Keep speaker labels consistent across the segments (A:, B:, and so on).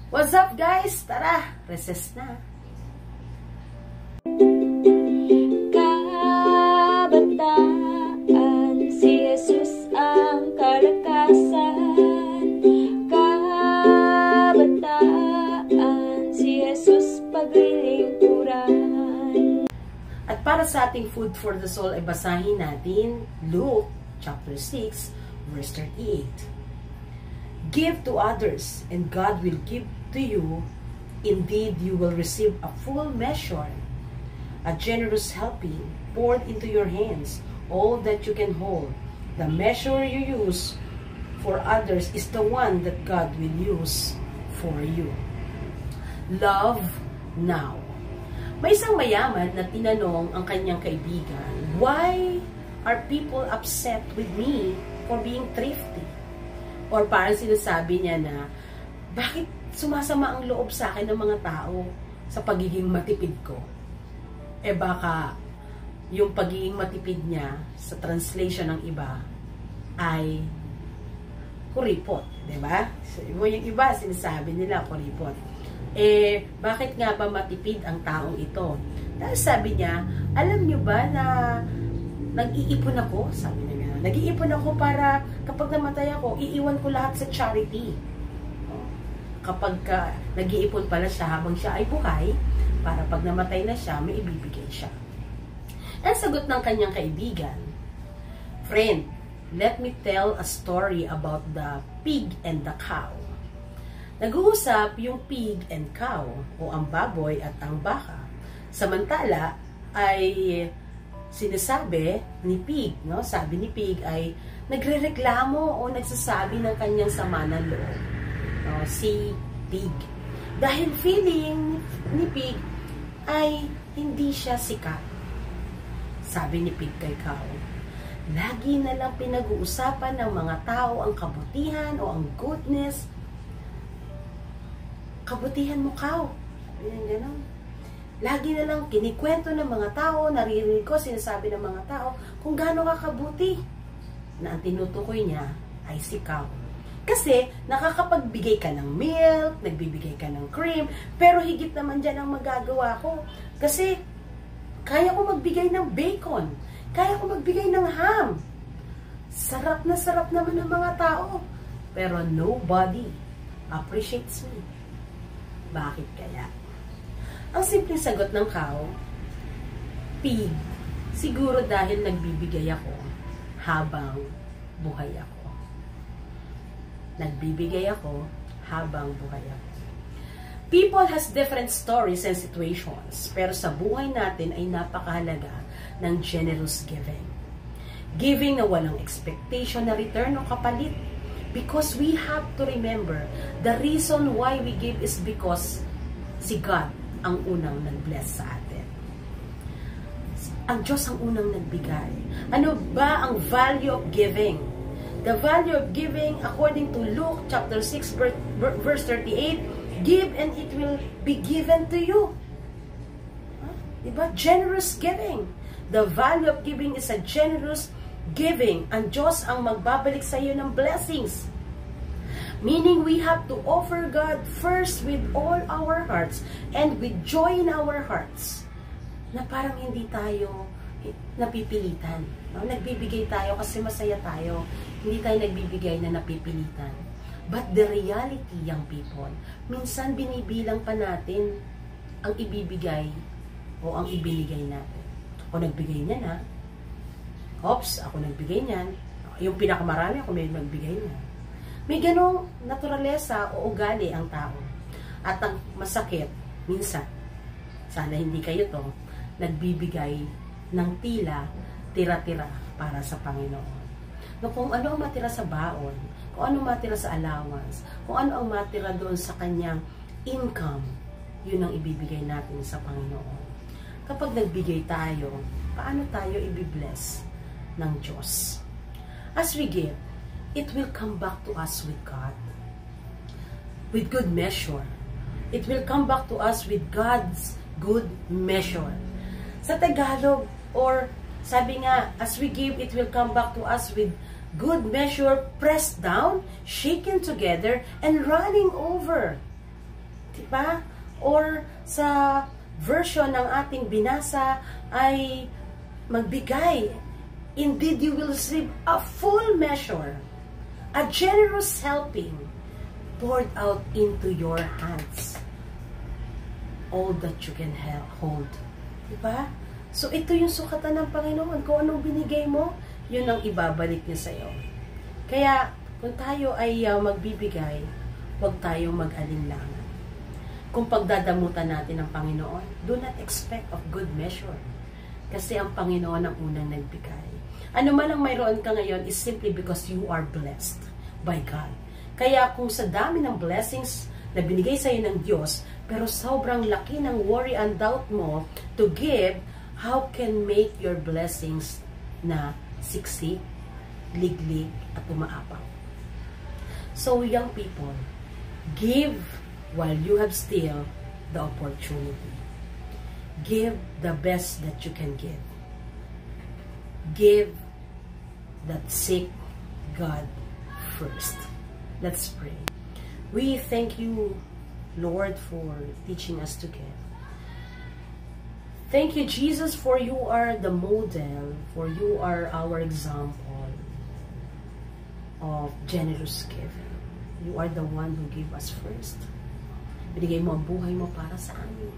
A: What's up guys? Tara, recess na.
B: Kabataan, si Jesus ang kalakasan. Kabataan, si Jesus paglilingkuran.
A: At para sa ating food for the soul ay basahin natin Luke chapter 6 verse 38. Give to others, and God will give to you. Indeed, you will receive a full measure, a generous helping poured into your hands, all that you can hold. The measure you use for others is the one that God will use for you. Love now. May isang mayaman na tinanong ang kanyang kaibigan, why are people upset with me for being thrifty? Or parang sinasabi niya na, bakit sumasama ang loob sa akin ng mga tao sa pagiging matipid ko? Eh baka yung pagiging matipid niya sa translation ng iba ay kuripot, di ba? So, yung iba sinasabi nila kuripot. Eh bakit nga ba matipid ang taong ito? Dahil sabi niya, alam niyo ba na nag-iipon ako? Sabi niya, nag-iipon ako para kapag namatay ako, iiwan ko lahat sa charity. Kapag nag-iipon pala siya habang siya ay buhay, para pag namatay na siya, may ibibigay siya. Ang sagot ng kanyang kaibigan, friend, let me tell a story about the pig and the cow. Nag-uusap yung pig and cow, o ang baboy at ang baka. Samantala, ay sinasabi ni pig, no? Sabi ni pig ay nagrereklamo o nagsasabi ng kanyang sama ng loob. No? Si pig. Dahil feeling ni pig ay hindi siya sikat. Sabi ni pig kay cow, lagi na lang pinag-uusapan ng mga tao ang kabutihan o ang goodness. Kabutihan mo, cow. Sabi niya gano'n. Lagi na lang kinikwento ng mga tao, naririnig ko, sinasabi ng mga tao, kung gaano ka kabuti. Na ang tinutukoy niya ay si cow. Kasi nakakapagbigay ka ng milk, nagbibigay ka ng cream, pero higit naman dyan ang magagawa ko. Kasi kaya ko magbigay ng bacon, kaya ko magbigay ng ham. Sarap na sarap naman ng mga tao, pero nobody appreciates me. Bakit kaya? Ang simpleng sagot ng cow, pig, siguro dahil nagbibigay ako habang buhay ako. Nagbibigay ako habang buhay ako. People has different stories and situations, pero sa buhay natin ay napakahalaga ng generous giving. Giving na walang expectation na return o kapalit. Because we have to remember, the reason why we give is because si God ang unang nag-bless sa atin. Ang Diyos ang unang nagbigay. Ano ba ang value of giving? The value of giving, according to Luke chapter 6 verse 38, give and it will be given to you. Diba? Generous giving. The value of giving is a generous giving. Ang Diyos ang magbabalik sa iyo ng blessings. Meaning we have to offer God first with all our hearts and with joy in our hearts. Na parang hindi tayo napipilitan. No? Nagbibigay tayo kasi masaya tayo. Hindi tayo nagbibigay na napipilitan. But the reality, young people, minsan binibilang pa natin ang ibibigay o ang ibinigay natin. O nagbigay niya na. Oops, ako nagbigay niyan. Yung pinakamarami ako may nagbigay niya. May ganong naturalesa o ugali ang tao. At ang masakit, minsan, sana hindi kayo to, nagbibigay ng tila, tira-tira para sa Panginoon. No, kung ano ang matira sa baon, kung ano matira sa allowance, kung ano ang matira doon sa kanyang income, yun ang ibibigay natin sa Panginoon. Kapag nagbigay tayo, paano tayo ibibless ng Diyos? As we give, it will come back to us with God. With good measure. It will come back to us with God's good measure. Sa Tagalog, or sabi nga, as we give, it will come back to us with good measure, pressed down, shaken together, and running over. Diba? Or sa version ng ating binasa ay magbigay. Indeed, you will receive a full measure, a generous helping poured out into your hands. All that you can hold. Diba? So, ito yung sukatan ng Panginoon. Kung anong binigay mo, yun ang ibabalik niya sa'yo. Kaya, kung tayo ay magbibigay, huwag tayong mag-alinlangan. Kung pagdadamutan natin ang Panginoon, do not expect of good measure. Kasi ang Panginoon ang unang nagbigay. Ano man ang mayroon ka ngayon is simply because you are blessed by God. Kaya kung sa dami ng blessings na binigay sa'yo ng Diyos, pero sobrang laki ng worry and doubt mo to give, how can make your blessings na siksik, liglig, at umaapaw? So, young people, give while you have still the opportunity. Give the best that you can give. Give that seek God first. Let's pray. We thank you, Lord, for teaching us to give. Thank you, Jesus, for you are the model, for you are our example of generous giving. You are the one who gave us first. Binigay mo ang buhay mo para sa amin.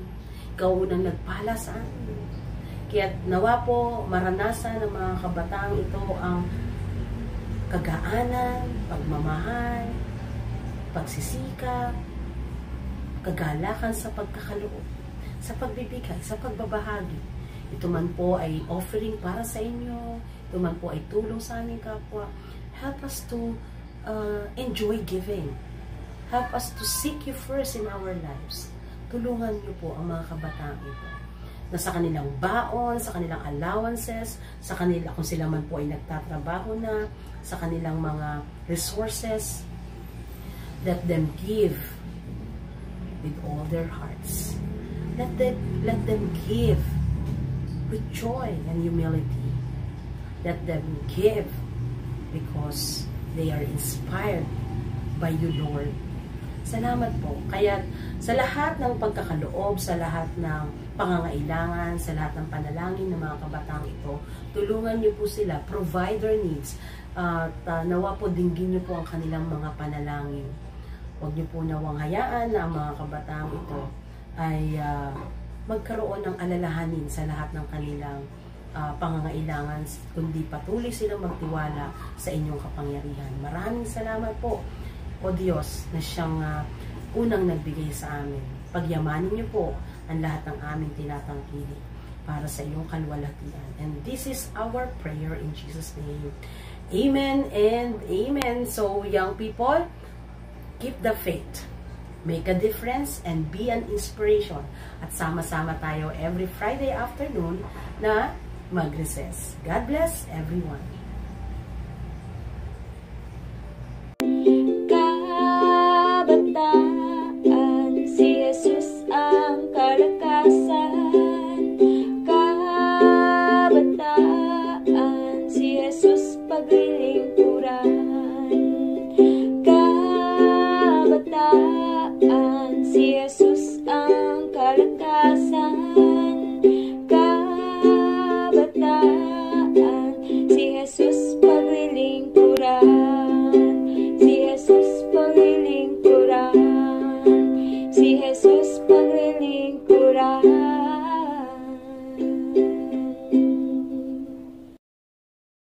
A: Ikaw unang nagpala sa amin. Kaya nawa po maranasan ng mga kabataang ito ang kagaanan, pagmamahal, pagsisikap, kagalakan sa pagkakaloob, sa pagbibigay, sa pagbabahagi. Ito man po ay offering para sa inyo. Ito man po ay tulong sa aming kapwa. Help us to enjoy giving. Help us to seek you first in our lives. Tulungan niyo po ang mga kabataan ito na sa kanilang baon, sa kanilang allowances, sa kanila kung sila man po ay nagtatrabaho na, sa kanilang mga resources, let them give with all their hearts. Let them give with joy and humility. Let them give because they are inspired by you, Lord. Salamat po. Kaya sa lahat ng pagkakaloob, sa lahat ng pangangailangan, sa lahat ng panalangin ng mga kabataang ito, tulungan niyo po sila, provide their needs, at nawa po dinggin niyo po ang kanilang mga panalangin. Huwag niyo po nawang hayaan na ang mga kabataang ito ay magkaroon ng alalahanin sa lahat ng kanilang pangangailangan, kundi patuloy silang magtiwala sa inyong kapangyarihan. Maraming salamat po, O Diyos, na siyang unang nagbigay sa amin. Pagyamanin niyo po ang lahat ng aming tinatangkilik para sa iyong kalwalhatian. And this is our prayer in Jesus' name. Amen and amen. So, young people, keep the faith. Make a difference and be an inspiration. At sama-sama tayo every Friday afternoon na mag-recess. God bless everyone.
B: Kabataan, si Jesus ang kalakasan. Kabataan, si Jesus paglilingkuran. Kabataan, si Jesus ang kalakasan. Kabataan, si Jesus paglilingkuran. Si Jesus paglilingkuran. Si Jesus paglilingkuran.